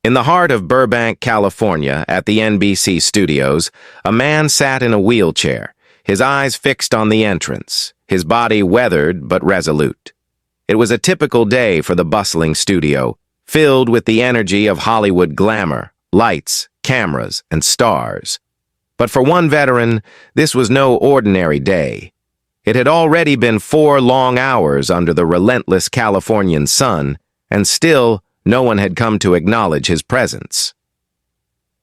In the heart of Burbank, California, at the NBC Studios, a man sat in a wheelchair, his eyes fixed on the entrance, his body weathered but resolute. It was a typical day for the bustling studio, filled with the energy of Hollywood glamour, lights, cameras, and stars. But for one veteran, this was no ordinary day. It had already been 4 long hours under the relentless Californian sun, and still, no one had come to acknowledge his presence.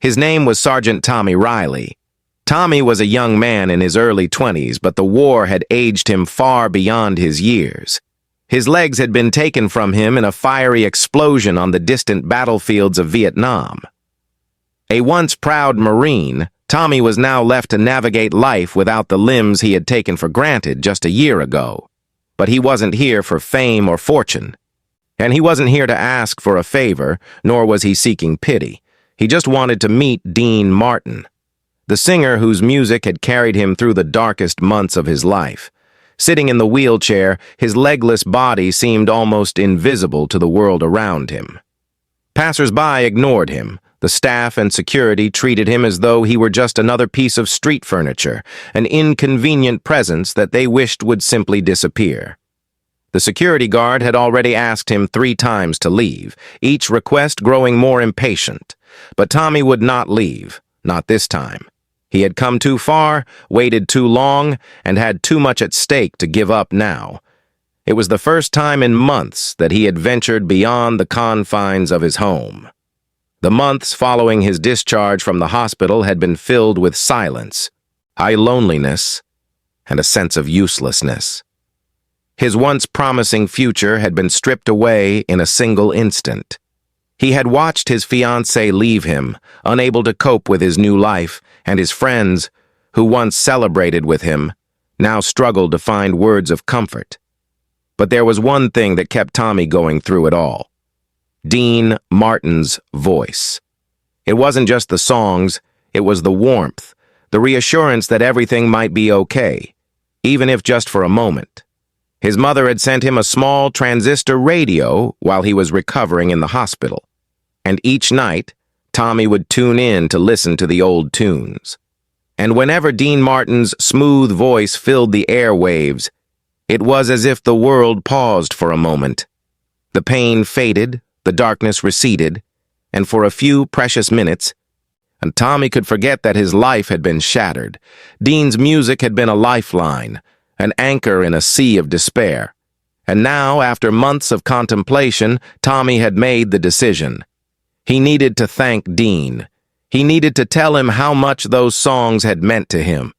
His name was Sergeant Tommy Riley. Tommy was a young man in his early 20s, but the war had aged him far beyond his years. His legs had been taken from him in a fiery explosion on the distant battlefields of Vietnam. A once proud Marine, Tommy was now left to navigate life without the limbs he had taken for granted just a year ago. But he wasn't here for fame or fortune. And he wasn't here to ask for a favor, nor was he seeking pity. He just wanted to meet Dean Martin, the singer whose music had carried him through the darkest months of his life. Sitting in the wheelchair, his legless body seemed almost invisible to the world around him. Passers-by ignored him. The staff and security treated him as though he were just another piece of street furniture, an inconvenient presence that they wished would simply disappear. The security guard had already asked him 3 times to leave, each request growing more impatient. But Tommy would not leave, not this time. He had come too far, waited too long, and had too much at stake to give up now. It was the first time in months that he had ventured beyond the confines of his home. The months following his discharge from the hospital had been filled with silence, high loneliness, and a sense of uselessness. His once promising future had been stripped away in a single instant. He had watched his fiancée leave him, unable to cope with his new life, and his friends, who once celebrated with him, now struggled to find words of comfort. But there was one thing that kept Tommy going through it all: Dean Martin's voice. It wasn't just the songs, it was the warmth, the reassurance that everything might be okay, even if just for a moment. His mother had sent him a small transistor radio while he was recovering in the hospital, and each night, Tommy would tune in to listen to the old tunes. And whenever Dean Martin's smooth voice filled the airwaves, it was as if the world paused for a moment. The pain faded, the darkness receded, and for a few precious minutes, and Tommy could forget that his life had been shattered. Dean's music had been a lifeline, an anchor in a sea of despair. And now, after months of contemplation, Tommy had made the decision. He needed to thank Dean. He needed to tell him how much those songs had meant to him.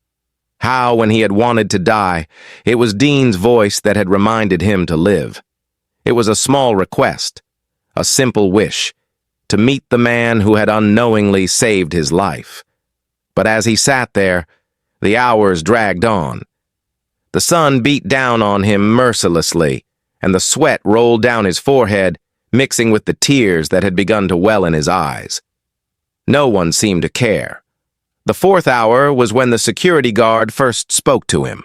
How, when he had wanted to die, it was Dean's voice that had reminded him to live. It was a small request, a simple wish, to meet the man who had unknowingly saved his life. But as he sat there, the hours dragged on. The sun beat down on him mercilessly, and the sweat rolled down his forehead, mixing with the tears that had begun to well in his eyes. No one seemed to care. The 4th hour was when the security guard first spoke to him.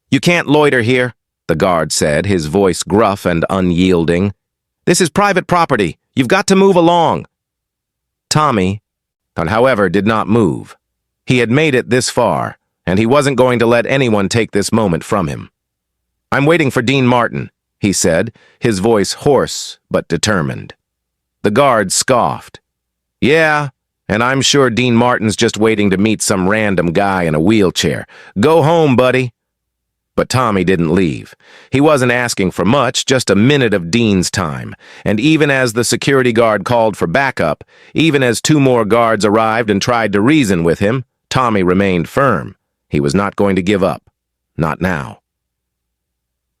"You can't loiter here," the guard said, his voice gruff and unyielding. "This is private property. You've got to move along." Tommy, however, did not move. He had made it this far, and he wasn't going to let anyone take this moment from him. "I'm waiting for Dean Martin," he said, his voice hoarse but determined. The guard scoffed. "Yeah, and I'm sure Dean Martin's just waiting to meet some random guy in a wheelchair. Go home, buddy." But Tommy didn't leave. He wasn't asking for much, just a minute of Dean's time. And even as the security guard called for backup, even as 2 more guards arrived and tried to reason with him, Tommy remained firm. He was not going to give up. Not now.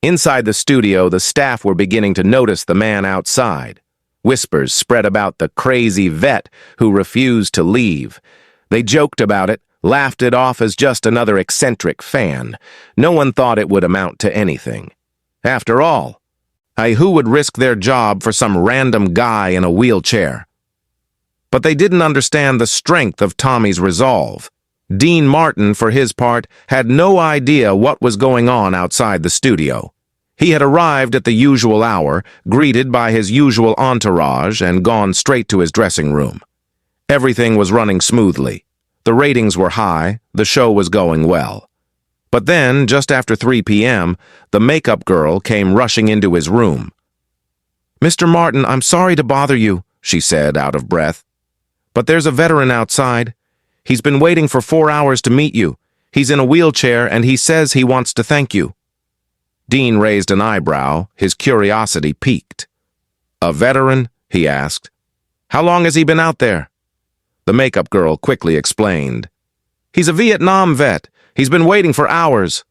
Inside the studio, the staff were beginning to notice the man outside. Whispers spread about the crazy vet who refused to leave. They joked about it, laughed it off as just another eccentric fan. No one thought it would amount to anything. After all, who would risk their job for some random guy in a wheelchair? But they didn't understand the strength of Tommy's resolve. Dean Martin, for his part, had no idea what was going on outside the studio. He had arrived at the usual hour, greeted by his usual entourage, and gone straight to his dressing room. Everything was running smoothly. The ratings were high, the show was going well. But then, just after 3 p.m., the makeup girl came rushing into his room. "Mr. Martin, I'm sorry to bother you," she said, out of breath. "But there's a veteran outside. He's been waiting for 4 hours to meet you. He's in a wheelchair, and he says he wants to thank you." Dean raised an eyebrow, his curiosity piqued. "A veteran?" he asked. "How long has he been out there?" The makeup girl quickly explained. "He's a Vietnam vet. He's been waiting for hours.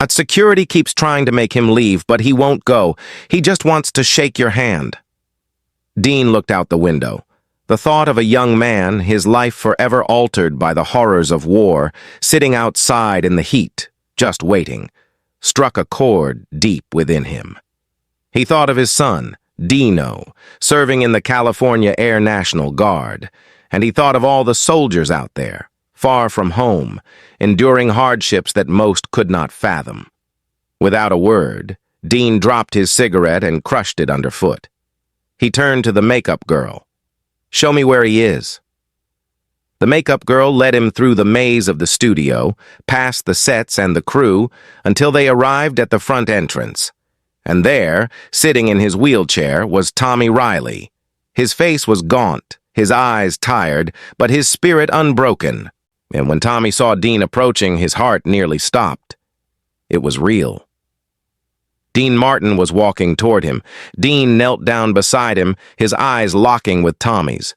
Security keeps trying to make him leave, but he won't go. He just wants to shake your hand." Dean looked out the window. The thought of a young man, his life forever altered by the horrors of war, sitting outside in the heat, just waiting, struck a chord deep within him. He thought of his son, Dino, serving in the California Air National Guard, and he thought of all the soldiers out there, far from home, enduring hardships that most could not fathom. Without a word, Dean dropped his cigarette and crushed it underfoot. He turned to the makeup girl. "Show me where he is." The makeup girl led him through the maze of the studio, past the sets and the crew, until they arrived at the front entrance. And there, sitting in his wheelchair, was Tommy Riley. His face was gaunt, his eyes tired, but his spirit unbroken. And when Tommy saw Dean approaching, his heart nearly stopped. It was real. Dean Martin was walking toward him. Dean knelt down beside him, his eyes locking with Tommy's.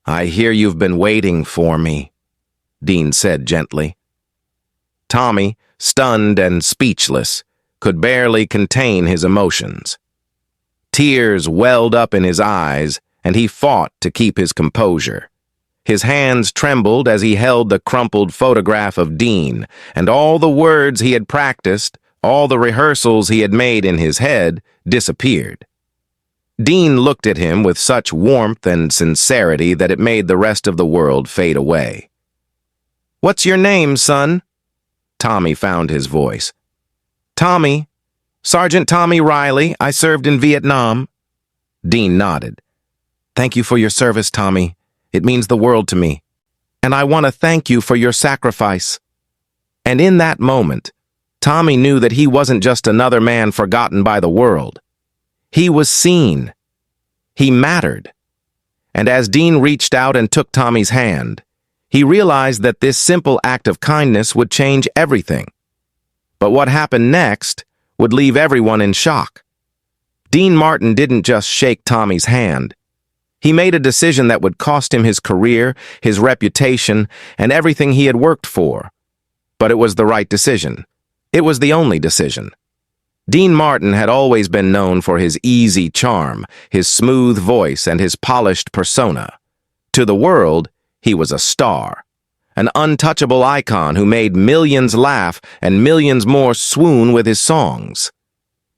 "I hear you've been waiting for me," Dean said gently. Tommy, stunned and speechless, could barely contain his emotions. Tears welled up in his eyes, and he fought to keep his composure. His hands trembled as he held the crumpled photograph of Dean, and all the words he had practiced, all the rehearsals he had made in his head, disappeared. Dean looked at him with such warmth and sincerity that it made the rest of the world fade away. "What's your name, son?" Tommy found his voice. "Tommy. Sergeant Tommy Riley. I served in Vietnam." Dean nodded. "Thank you for your service, Tommy. It means the world to me. And I want to thank you for your sacrifice." And in that moment, Tommy knew that he wasn't just another man forgotten by the world. He was seen. He mattered. And as Dean reached out and took Tommy's hand, he realized that this simple act of kindness would change everything. But what happened next would leave everyone in shock. Dean Martin didn't just shake Tommy's hand. He made a decision that would cost him his career, his reputation, and everything he had worked for. But it was the right decision. It was the only decision. Dean Martin had always been known for his easy charm, his smooth voice, and his polished persona. To the world, he was a star, an untouchable icon who made millions laugh and millions more swoon with his songs.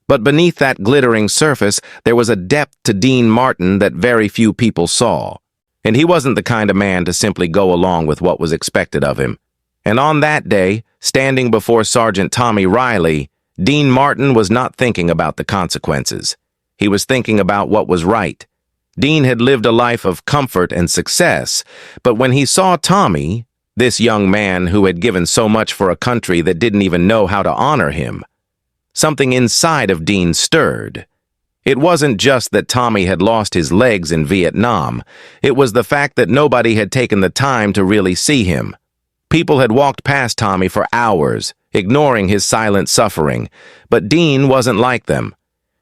But beneath that glittering surface, there was a depth to Dean Martin that very few people saw. And he wasn't the kind of man to simply go along with what was expected of him. And on that day, standing before Sergeant Tommy Riley, Dean Martin was not thinking about the consequences. He was thinking about what was right. Dean had lived a life of comfort and success, but when he saw Tommy, this young man who had given so much for a country that didn't even know how to honor him, something inside of Dean stirred. It wasn't just that Tommy had lost his legs in Vietnam. It was the fact that nobody had taken the time to really see him. People had walked past Tommy for hours, ignoring his silent suffering, but Dean wasn't like them.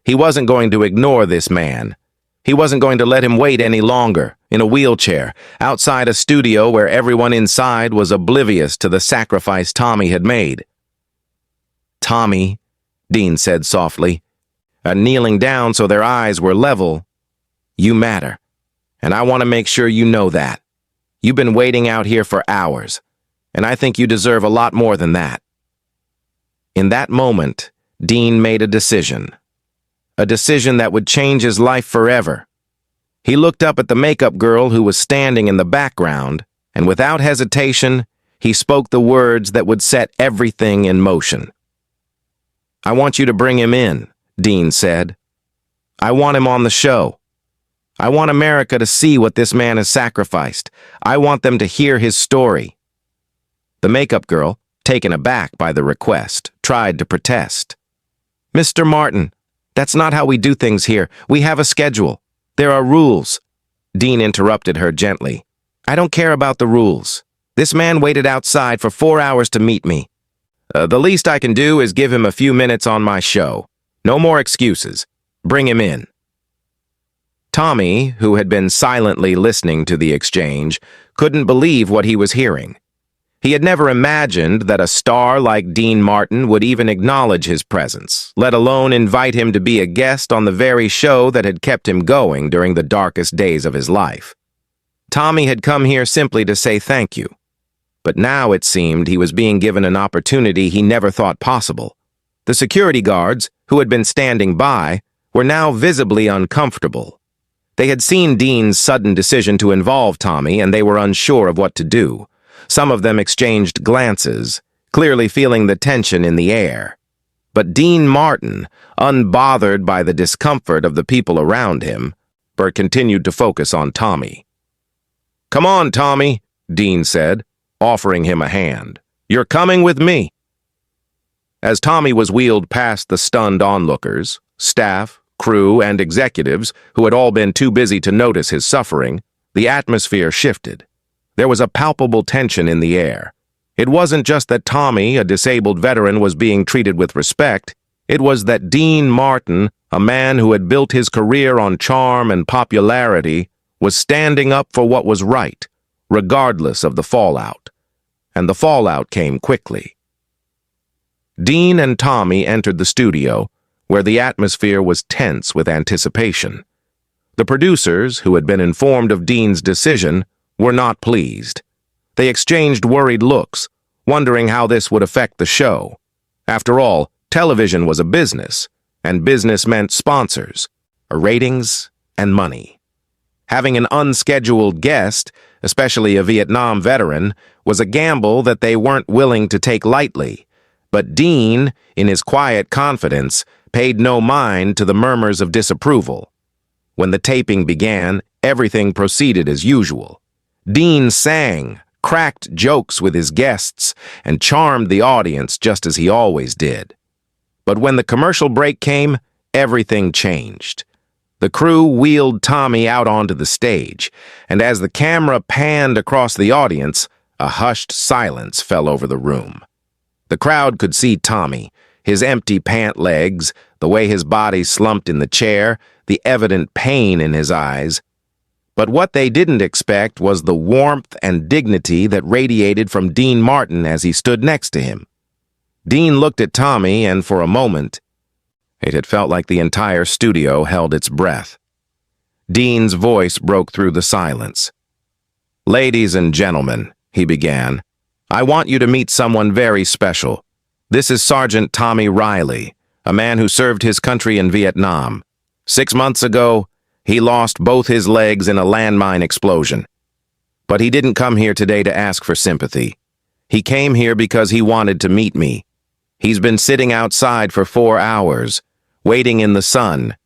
He wasn't going to ignore this man. He wasn't going to let him wait any longer, in a wheelchair, outside a studio where everyone inside was oblivious to the sacrifice Tommy had made. "Tommy," Dean said softly, kneeling down so their eyes were level, "you matter, and I want to make sure you know that. You've been waiting out here for hours, and I think you deserve a lot more than that." In that moment, Dean made a decision that would change his life forever. He looked up at the makeup girl who was standing in the background, and without hesitation, he spoke the words that would set everything in motion. "I want you to bring him in," Dean said. "I want him on the show. I want America to see what this man has sacrificed. I want them to hear his story." The makeup girl, taken aback by the request, tried to protest. "Mr. Martin, that's not how we do things here. We have a schedule. There are rules." Dean interrupted her gently. "I don't care about the rules. This man waited outside for 4 hours to meet me. The least I can do is give him a few minutes on my show. No more excuses. Bring him in." Tommy, who had been silently listening to the exchange, couldn't believe what he was hearing. He had never imagined that a star like Dean Martin would even acknowledge his presence, let alone invite him to be a guest on the very show that had kept him going during the darkest days of his life. Tommy had come here simply to say thank you. But now it seemed he was being given an opportunity he never thought possible. The security guards, who had been standing by, were now visibly uncomfortable. They had seen Dean's sudden decision to involve Tommy, and they were unsure of what to do. Some of them exchanged glances, clearly feeling the tension in the air. But Dean Martin, unbothered by the discomfort of the people around him, continued to focus on Tommy. "Come on, Tommy," Dean said, offering him a hand. "You're coming with me." As Tommy was wheeled past the stunned onlookers, staff, crew, and executives who had all been too busy to notice his suffering, the atmosphere shifted. There was a palpable tension in the air. It wasn't just that Tommy, a disabled veteran, was being treated with respect. It was that Dean Martin, a man who had built his career on charm and popularity, was standing up for what was right, regardless of the fallout. And the fallout came quickly. Dean and Tommy entered the studio, where the atmosphere was tense with anticipation. The producers, who had been informed of Dean's decision, were not pleased. They exchanged worried looks, wondering how this would affect the show. After all, television was a business, and business meant sponsors, ratings, and money. Having an unscheduled guest, especially a Vietnam veteran, was a gamble that they weren't willing to take lightly. But Dean, in his quiet confidence, paid no mind to the murmurs of disapproval. When the taping began, everything proceeded as usual. Dean sang, cracked jokes with his guests, and charmed the audience just as he always did. But when the commercial break came, everything changed. The crew wheeled Tommy out onto the stage, and as the camera panned across the audience, a hushed silence fell over the room. The crowd could see Tommy, his empty pant legs, the way his body slumped in the chair, the evident pain in his eyes. But what they didn't expect was the warmth and dignity that radiated from Dean Martin as he stood next to him. Dean looked at Tommy, and for a moment, it had felt like the entire studio held its breath. Dean's voice broke through the silence. "Ladies and gentlemen," he began, "I want you to meet someone very special. This is Sergeant Tommy Riley, a man who served his country in Vietnam. 6 months ago, he lost both his legs in a landmine explosion. But he didn't come here today to ask for sympathy. He came here because he wanted to meet me. He's been sitting outside for 4 hours, waiting in the sun,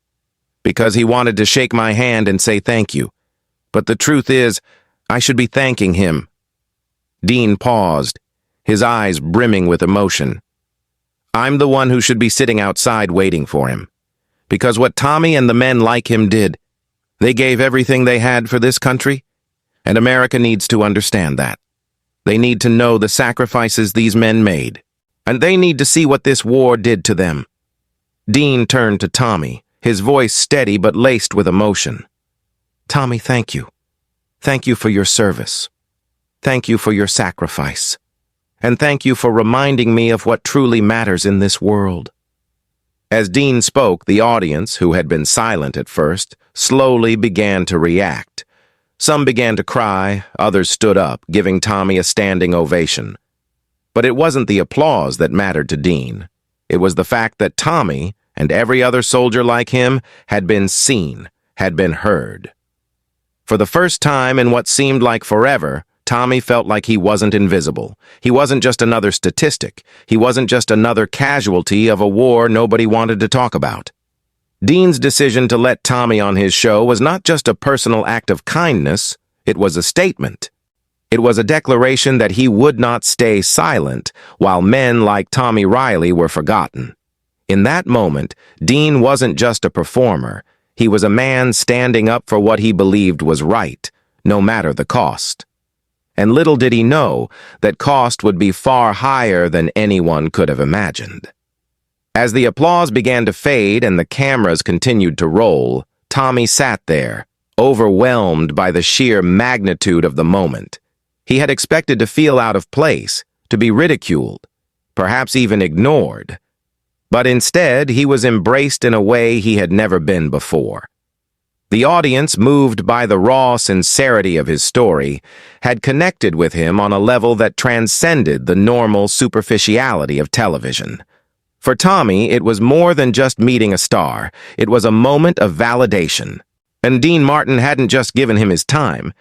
because he wanted to shake my hand and say thank you. But the truth is, I should be thanking him." Dean paused, his eyes brimming with emotion. "I'm the one who should be sitting outside waiting for him. Because what Tommy and the men like him did, they gave everything they had for this country, and America needs to understand that. They need to know the sacrifices these men made, and they need to see what this war did to them." Dean turned to Tommy, his voice steady but laced with emotion. "Tommy, thank you. Thank you for your service. Thank you for your sacrifice. And thank you for reminding me of what truly matters in this world." As Dean spoke, the audience, who had been silent at first, slowly began to react. Some began to cry, others stood up, giving Tommy a standing ovation. But it wasn't the applause that mattered to Dean. It was the fact that Tommy, and every other soldier like him, had been seen, had been heard. For the first time in what seemed like forever, Tommy felt like he wasn't invisible. He wasn't just another statistic. He wasn't just another casualty of a war nobody wanted to talk about. Dean's decision to let Tommy on his show was not just a personal act of kindness, it was a statement. It was a declaration that he would not stay silent while men like Tommy Riley were forgotten. In that moment, Dean wasn't just a performer. He was a man standing up for what he believed was right, no matter the cost. And little did he know that cost would be far higher than anyone could have imagined. As the applause began to fade and the cameras continued to roll, Tommy sat there, overwhelmed by the sheer magnitude of the moment. He had expected to feel out of place, to be ridiculed, perhaps even ignored. But instead, he was embraced in a way he had never been before. The audience, moved by the raw sincerity of his story, had connected with him on a level that transcended the normal superficiality of television. For Tommy, it was more than just meeting a star. It was a moment of validation. And Dean Martin hadn't just given him his time.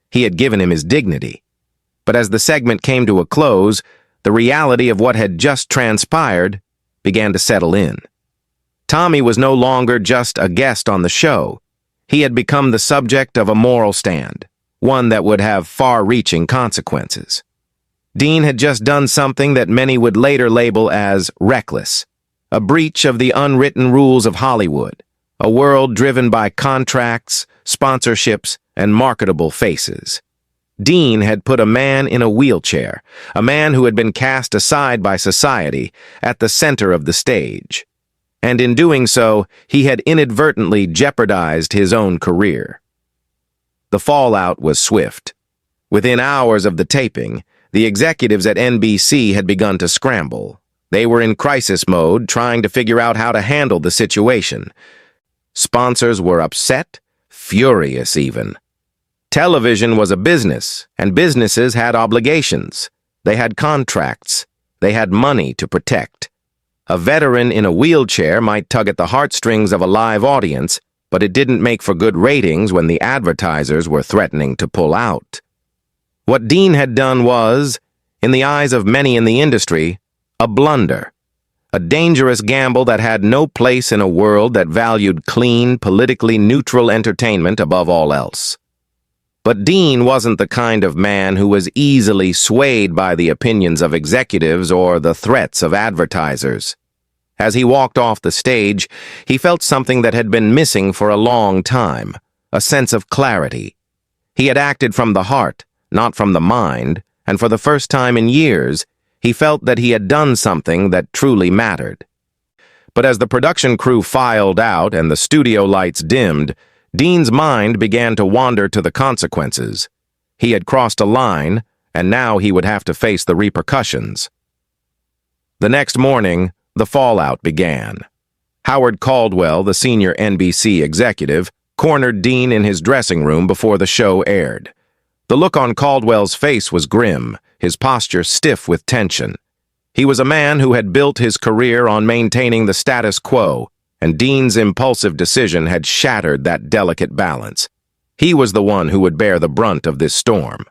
He had given him his dignity. But as the segment came to a close, the reality of what had just transpired began to settle in. Tommy was no longer just a guest on the show. He had become the subject of a moral stand, one that would have far-reaching consequences. Dean had just done something that many would later label as reckless, a breach of the unwritten rules of Hollywood, a world driven by contracts, sponsorships, and marketable faces. Dean had put a man in a wheelchair, a man who had been cast aside by society, at the center of the stage. And in doing so, he had inadvertently jeopardized his own career. The fallout was swift. Within hours of the taping, the executives at NBC had begun to scramble. They were in crisis mode, trying to figure out how to handle the situation. Sponsors were upset, furious even. Television was a business, and businesses had obligations. They had contracts. They had money to protect. A veteran in a wheelchair might tug at the heartstrings of a live audience, but it didn't make for good ratings when the advertisers were threatening to pull out. What Dean had done was, in the eyes of many in the industry, a blunder. A dangerous gamble that had no place in a world that valued clean, politically neutral entertainment above all else. But Dean wasn't the kind of man who was easily swayed by the opinions of executives or the threats of advertisers. As he walked off the stage, he felt something that had been missing for a long time, a sense of clarity. He had acted from the heart, not from the mind, and for the first time in years, he felt that he had done something that truly mattered. But as the production crew filed out and the studio lights dimmed, Dean's mind began to wander to the consequences. He had crossed a line, and now he would have to face the repercussions. The next morning, the fallout began. Howard Caldwell, the senior NBC executive, cornered Dean in his dressing room before the show aired. The look on Caldwell's face was grim, his posture stiff with tension. He was a man who had built his career on maintaining the status quo, and Dean's impulsive decision had shattered that delicate balance. He was the one who would bear the brunt of this storm.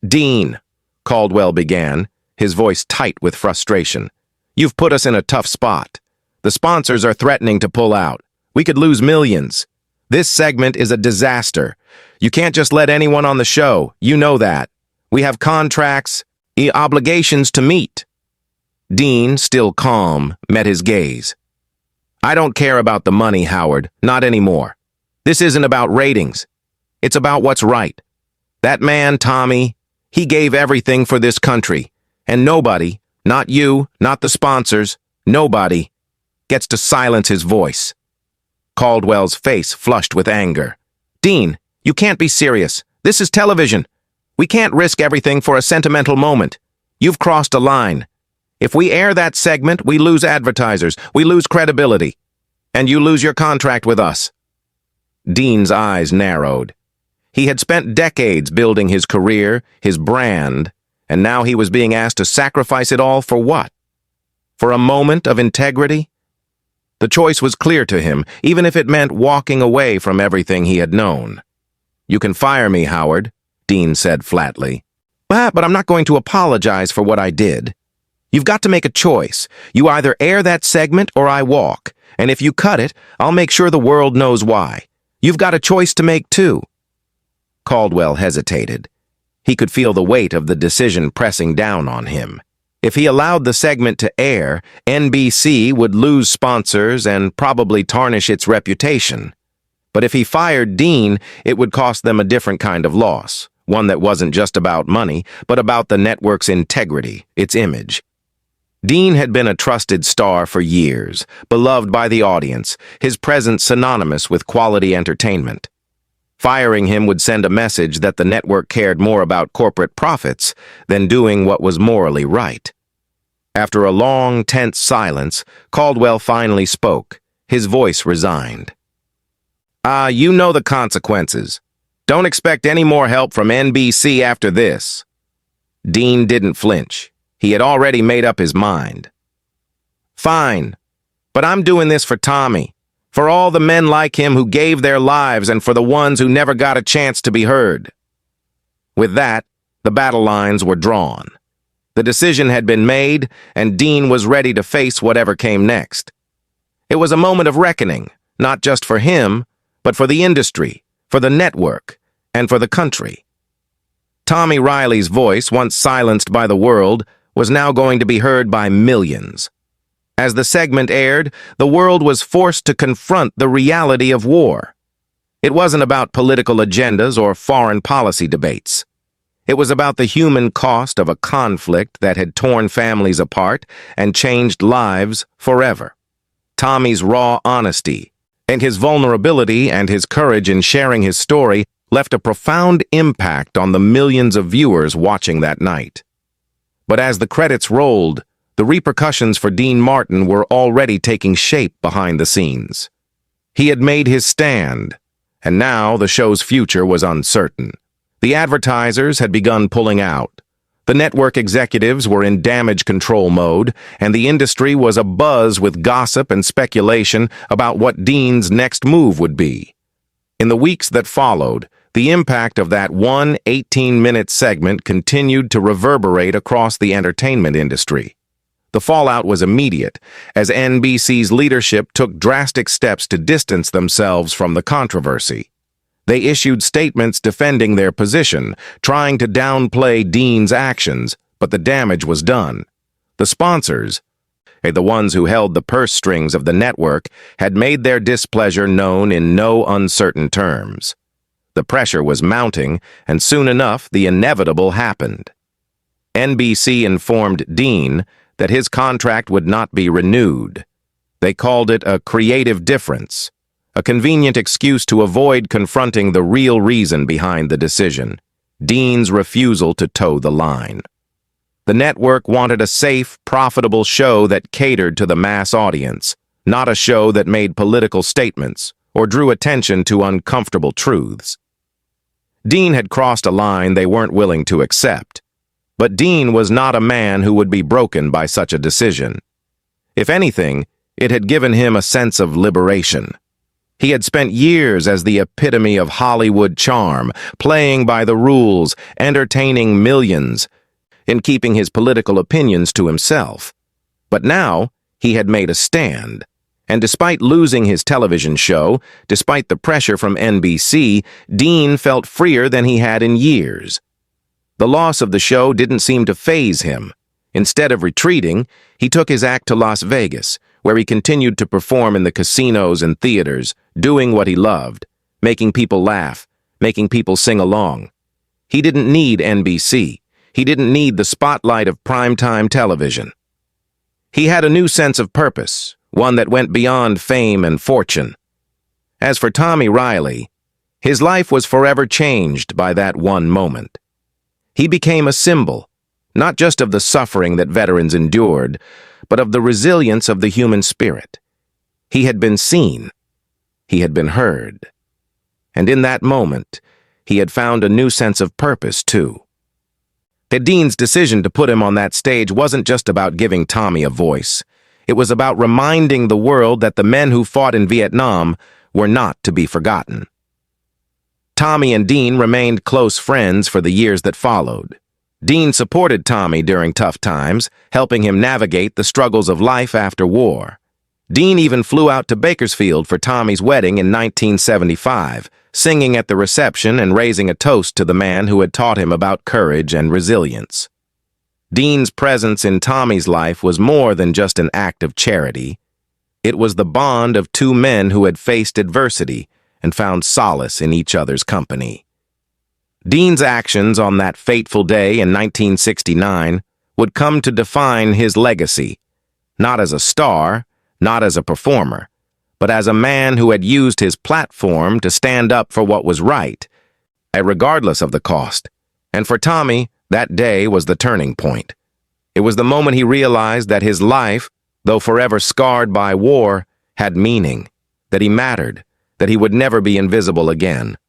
"Dean," Caldwell began, his voice tight with frustration, "you've put us in a tough spot. The sponsors are threatening to pull out. We could lose millions. This segment is a disaster. You can't just let anyone on the show. You know that. We have contracts, obligations to meet." Dean, still calm, met his gaze. "I don't care about the money, Howard. Not anymore. This isn't about ratings. It's about what's right. That man, Tommy, he gave everything for this country. And nobody, not you, not the sponsors, nobody, gets to silence his voice." Caldwell's face flushed with anger. "Dean, you can't be serious. This is television. We can't risk everything for a sentimental moment. You've crossed a line. If we air that segment, we lose advertisers, we lose credibility, and you lose your contract with us." Dean's eyes narrowed. He had spent decades building his career, his brand, and now he was being asked to sacrifice it all for what? For a moment of integrity? The choice was clear to him, even if it meant walking away from everything he had known. "You can fire me, Howard," Dean said flatly. But I'm not going to apologize for what I did. You've got to make a choice. You either air that segment or I walk. And if you cut it, I'll make sure the world knows why. You've got a choice to make, too. Caldwell hesitated. He could feel the weight of the decision pressing down on him. If he allowed the segment to air, NBC would lose sponsors and probably tarnish its reputation. But if he fired Dean, it would cost them a different kind of loss, one that wasn't just about money, but about the network's integrity, its image. Dean had been a trusted star for years, beloved by the audience, his presence synonymous with quality entertainment. Firing him would send a message that the network cared more about corporate profits than doing what was morally right. After a long, tense silence, Caldwell finally spoke, his voice resigned. You know the consequences. Don't expect any more help from NBC after this. Dean didn't flinch. He had already made up his mind. Fine, but I'm doing this for Tommy, for all the men like him who gave their lives and for the ones who never got a chance to be heard. With that, the battle lines were drawn. The decision had been made, and Dean was ready to face whatever came next. It was a moment of reckoning, not just for him, but for the industry, for the network, and for the country. Tommy Riley's voice, once silenced by the world, was now going to be heard by millions. As the segment aired, the world was forced to confront the reality of war. It wasn't about political agendas or foreign policy debates. It was about the human cost of a conflict that had torn families apart and changed lives forever. Tommy's raw honesty, and his vulnerability and his courage in sharing his story left a profound impact on the millions of viewers watching that night. But as the credits rolled, the repercussions for Dean Martin were already taking shape behind the scenes. He had made his stand, and now the show's future was uncertain. The advertisers had begun pulling out. The network executives were in damage control mode, and the industry was abuzz with gossip and speculation about what Dean's next move would be. In the weeks that followed, the impact of that one 18-minute segment continued to reverberate across the entertainment industry. The fallout was immediate, as NBC's leadership took drastic steps to distance themselves from the controversy. They issued statements defending their position, trying to downplay Dean's actions, but the damage was done. The sponsors, the ones who held the purse strings of the network, had made their displeasure known in no uncertain terms. The pressure was mounting, and soon enough the inevitable happened. NBC informed Dean that his contract would not be renewed. They called it a creative difference, a convenient excuse to avoid confronting the real reason behind the decision: Dean's refusal to toe the line. The network wanted a safe, profitable show that catered to the mass audience, not a show that made political statements or drew attention to uncomfortable truths. Dean had crossed a line they weren't willing to accept, but Dean was not a man who would be broken by such a decision. If anything, it had given him a sense of liberation. He had spent years as the epitome of Hollywood charm, playing by the rules, entertaining millions, and keeping his political opinions to himself. But now, he had made a stand. And despite losing his television show, despite the pressure from NBC, Dean felt freer than he had in years. The loss of the show didn't seem to faze him. Instead of retreating, he took his act to Las Vegas, where he continued to perform in the casinos and theaters, doing what he loved, making people laugh, making people sing along. He didn't need NBC. He didn't need the spotlight of primetime television. He had a new sense of purpose, one that went beyond fame and fortune. As for Tommy Riley, his life was forever changed by that one moment. He became a symbol, not just of the suffering that veterans endured, but of the resilience of the human spirit. He had been seen. He had been heard. And in that moment, he had found a new sense of purpose, too. Dean's decision to put him on that stage wasn't just about giving Tommy a voice. It was about reminding the world that the men who fought in Vietnam were not to be forgotten. Tommy and Dean remained close friends for the years that followed. Dean supported Tommy during tough times, helping him navigate the struggles of life after war. Dean even flew out to Bakersfield for Tommy's wedding in 1975, singing at the reception and raising a toast to the man who had taught him about courage and resilience. Dean's presence in Tommy's life was more than just an act of charity. It was the bond of two men who had faced adversity and found solace in each other's company. Dean's actions on that fateful day in 1969 would come to define his legacy, not as a star, not as a performer, but as a man who had used his platform to stand up for what was right, regardless of the cost. And for Tommy, that day was the turning point. It was the moment he realized that his life, though forever scarred by war, had meaning, that he mattered, that he would never be invisible again.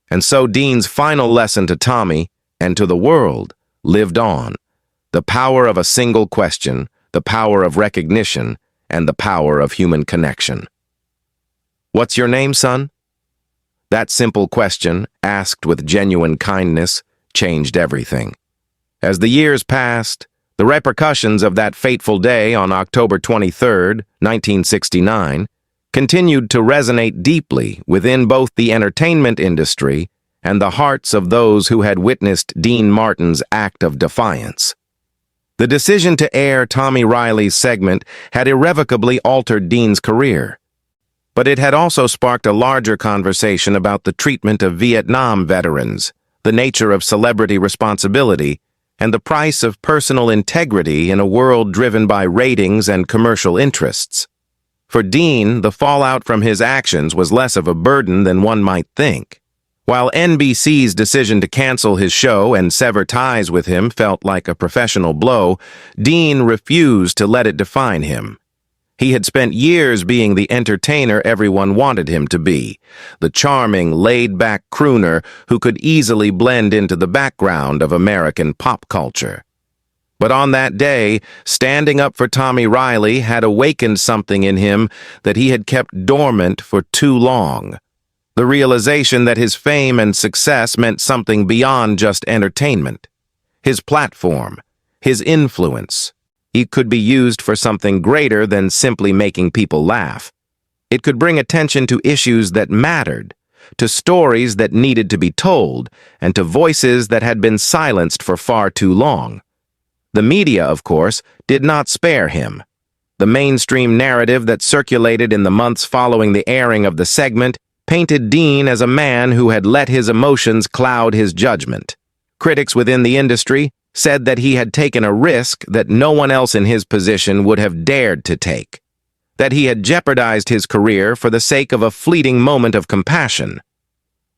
And so Dean's final lesson to Tommy and to the world lived on. The power of a single question, the power of recognition, and the power of human connection. "What's your name, son?" That simple question, asked with genuine kindness, changed everything. As the years passed, the repercussions of that fateful day on October 23, 1969, continued to resonate deeply within both the entertainment industry and the hearts of those who had witnessed Dean Martin's act of defiance. The decision to air Tommy Riley's segment had irrevocably altered Dean's career, but it had also sparked a larger conversation about the treatment of Vietnam veterans, the nature of celebrity responsibility, and the price of personal integrity in a world driven by ratings and commercial interests. For Dean, the fallout from his actions was less of a burden than one might think. While NBC's decision to cancel his show and sever ties with him felt like a professional blow, Dean refused to let it define him. He had spent years being the entertainer everyone wanted him to be, the charming, laid-back crooner who could easily blend into the background of American pop culture. But on that day, standing up for Tommy Riley had awakened something in him that he had kept dormant for too long. The realization that his fame and success meant something beyond just entertainment. His platform, his influence, it could be used for something greater than simply making people laugh. It could bring attention to issues that mattered, to stories that needed to be told, and to voices that had been silenced for far too long. The media, of course, did not spare him. The mainstream narrative that circulated in the months following the airing of the segment painted Dean as a man who had let his emotions cloud his judgment. Critics within the industry said that he had taken a risk that no one else in his position would have dared to take, that he had jeopardized his career for the sake of a fleeting moment of compassion.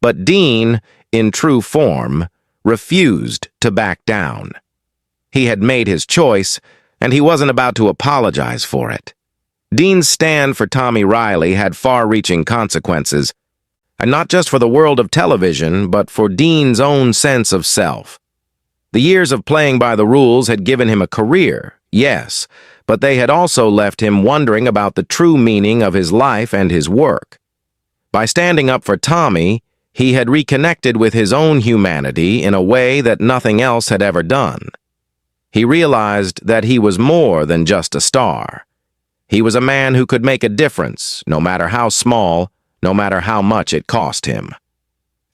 But Dean, in true form, refused to back down. He had made his choice, and he wasn't about to apologize for it. Dean's stand for Tommy Riley had far-reaching consequences, and not just for the world of television, but for Dean's own sense of self. The years of playing by the rules had given him a career, yes, but they had also left him wondering about the true meaning of his life and his work. By standing up for Tommy, he had reconnected with his own humanity in a way that nothing else had ever done. He realized that he was more than just a star. He was a man who could make a difference, no matter how small, no matter how much it cost him.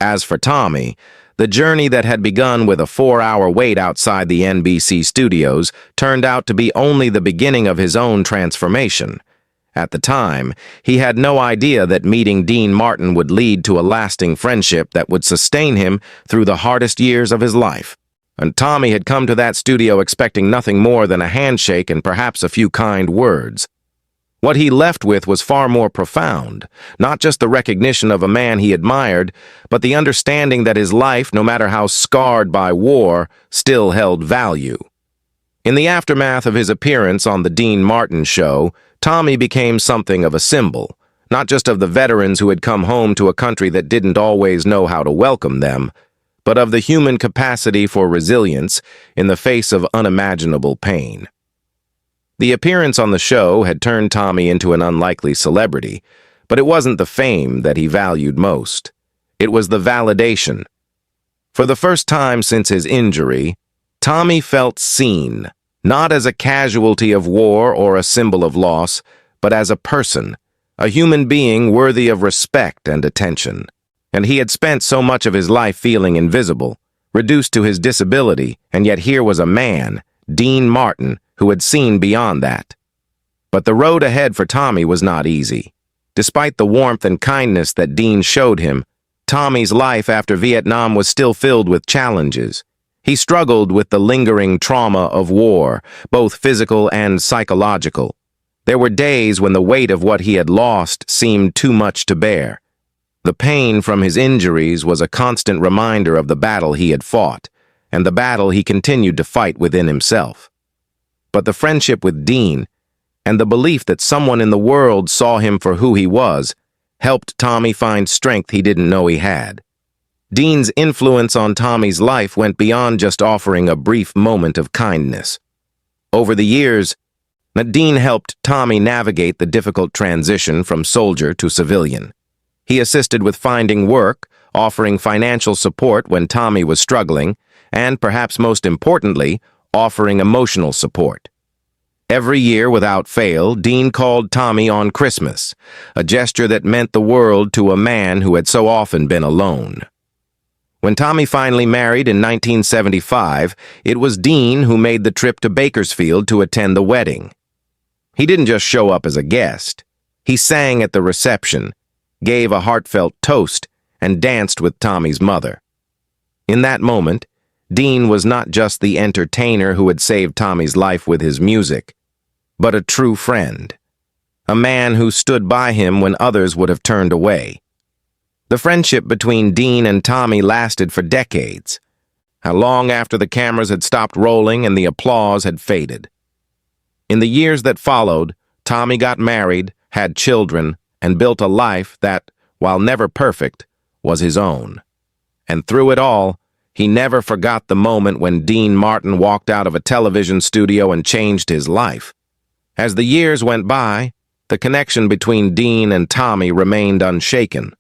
As for Tommy, the journey that had begun with a 4-hour wait outside the NBC Studios turned out to be only the beginning of his own transformation. At the time, he had no idea that meeting Dean Martin would lead to a lasting friendship that would sustain him through the hardest years of his life. And Tommy had come to that studio expecting nothing more than a handshake and perhaps a few kind words. What he left with was far more profound, not just the recognition of a man he admired, but the understanding that his life, no matter how scarred by war, still held value. In the aftermath of his appearance on the Dean Martin show, Tommy became something of a symbol, not just of the veterans who had come home to a country that didn't always know how to welcome them, but of the human capacity for resilience in the face of unimaginable pain. The appearance on the show had turned Tommy into an unlikely celebrity, but it wasn't the fame that he valued most. It was the validation. For the first time since his injury, Tommy felt seen, not as a casualty of war or a symbol of loss, but as a person, a human being worthy of respect and attention. And he had spent so much of his life feeling invisible, reduced to his disability, and yet here was a man, Dean Martin, who had seen beyond that. But the road ahead for Tommy was not easy. Despite the warmth and kindness that Dean showed him, Tommy's life after Vietnam was still filled with challenges. He struggled with the lingering trauma of war, both physical and psychological. There were days when the weight of what he had lost seemed too much to bear. The pain from his injuries was a constant reminder of the battle he had fought, and the battle he continued to fight within himself. But the friendship with Dean, and the belief that someone in the world saw him for who he was, helped Tommy find strength he didn't know he had. Dean's influence on Tommy's life went beyond just offering a brief moment of kindness. Over the years, Dean helped Tommy navigate the difficult transition from soldier to civilian. He assisted with finding work, offering financial support when Tommy was struggling, and perhaps most importantly, offering emotional support. Every year, without fail, Dean called Tommy on Christmas, a gesture that meant the world to a man who had so often been alone. When Tommy finally married in 1975, it was Dean who made the trip to Bakersfield to attend the wedding. He didn't just show up as a guest. He sang at the reception, gave a heartfelt toast, and danced with Tommy's mother. In that moment, Dean was not just the entertainer who had saved Tommy's life with his music, but a true friend, a man who stood by him when others would have turned away. The friendship between Dean and Tommy lasted for decades, long after the cameras had stopped rolling and the applause had faded. In the years that followed, Tommy got married, had children, and built a life that, while never perfect, was his own. And through it all, he never forgot the moment when Dean Martin walked out of a television studio and changed his life. As the years went by, the connection between Dean and Tommy remained unshaken.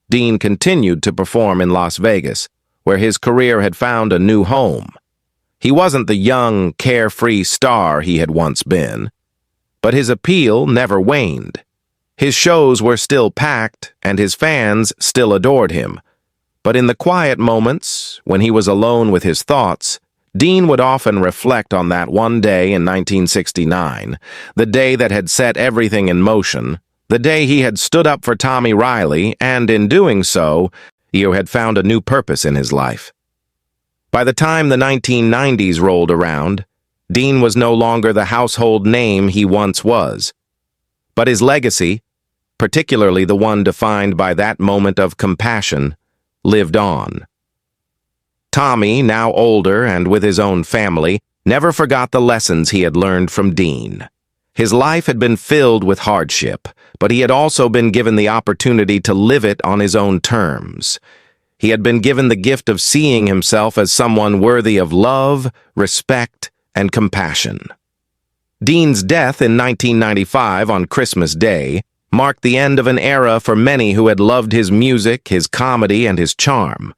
Dean continued to perform in Las Vegas, where his career had found a new home. He wasn't the young, carefree star he had once been, but his appeal never waned. His shows were still packed, and his fans still adored him. But in the quiet moments, when he was alone with his thoughts, Dean would often reflect on that one day in 1969, the day that had set everything in motion, the day he had stood up for Tommy Riley, and in doing so, he had found a new purpose in his life. By the time the 1990s rolled around, Dean was no longer the household name he once was. But his legacy, particularly the one defined by that moment of compassion, lived on. Tommy, now older and with his own family, never forgot the lessons he had learned from Dean. His life had been filled with hardship, but he had also been given the opportunity to live it on his own terms. He had been given the gift of seeing himself as someone worthy of love, respect, and compassion. Dean's death in 1995 on Christmas Day marked the end of an era for many who had loved his music, his comedy, and his charm.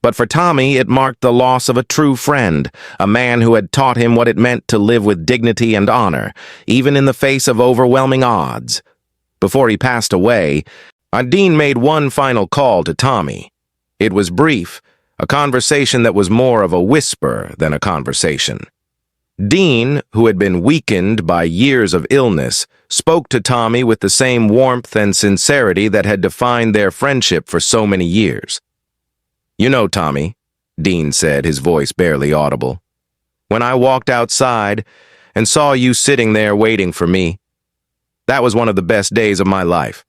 But for Tommy, it marked the loss of a true friend, a man who had taught him what it meant to live with dignity and honor, even in the face of overwhelming odds. Before he passed away, Dean made one final call to Tommy. It was brief, a conversation that was more of a whisper than a conversation. Dean, who had been weakened by years of illness, spoke to Tommy with the same warmth and sincerity that had defined their friendship for so many years. "You know, Tommy," Dean said, his voice barely audible, "when I walked outside and saw you sitting there waiting for me, that was one of the best days of my life.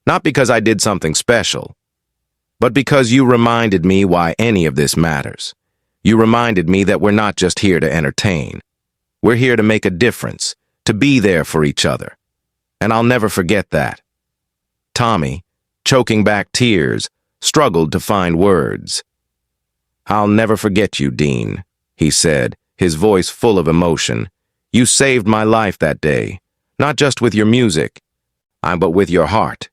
Not because I did something special, but because you reminded me why any of this matters. You reminded me that we're not just here to entertain. We're here to make a difference, to be there for each other. And I'll never forget that." Tommy, choking back tears, struggled to find words. "I'll never forget you, Dean," he said, his voice full of emotion. "You saved my life that day, not just with your music, but with your heart.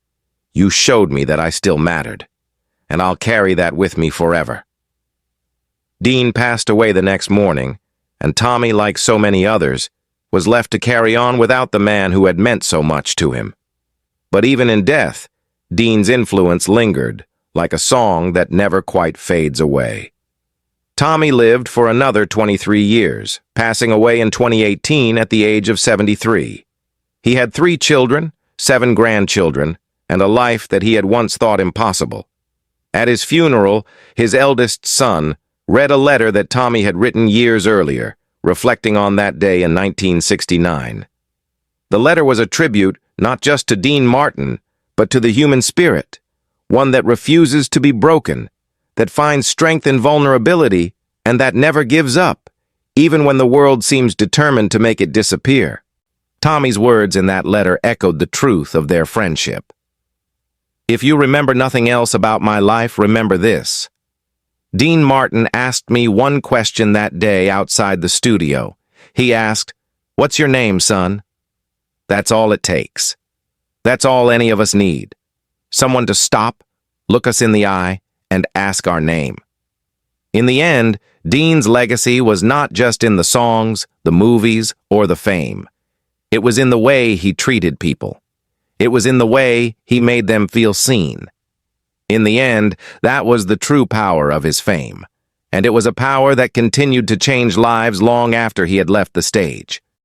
You showed me that I still mattered, and I'll carry that with me forever." Dean passed away the next morning, and Tommy, like so many others, was left to carry on without the man who had meant so much to him. But even in death, Dean's influence lingered, like a song that never quite fades away. Tommy lived for another 23 years, passing away in 2018 at the age of 73. He had 3 children, 7 grandchildren, and a life that he had once thought impossible. At his funeral, his eldest son read a letter that Tommy had written years earlier, reflecting on that day in 1969. The letter was a tribute not just to Dean Martin, but to the human spirit, one that refuses to be broken, that finds strength in vulnerability, and that never gives up, even when the world seems determined to make it disappear. Tommy's words in that letter echoed the truth of their friendship. If you remember nothing else about my life, remember this. Dean Martin asked me one question that day outside the studio. He asked, "What's your name, son?" That's all it takes. That's all any of us need. Someone to stop, look us in the eye, and ask our name. In the end, Dean's legacy was not just in the songs, the movies, or the fame. It was in the way he treated people. It was in the way he made them feel seen. In the end, that was the true power of his fame, and it was a power that continued to change lives long after he had left the stage.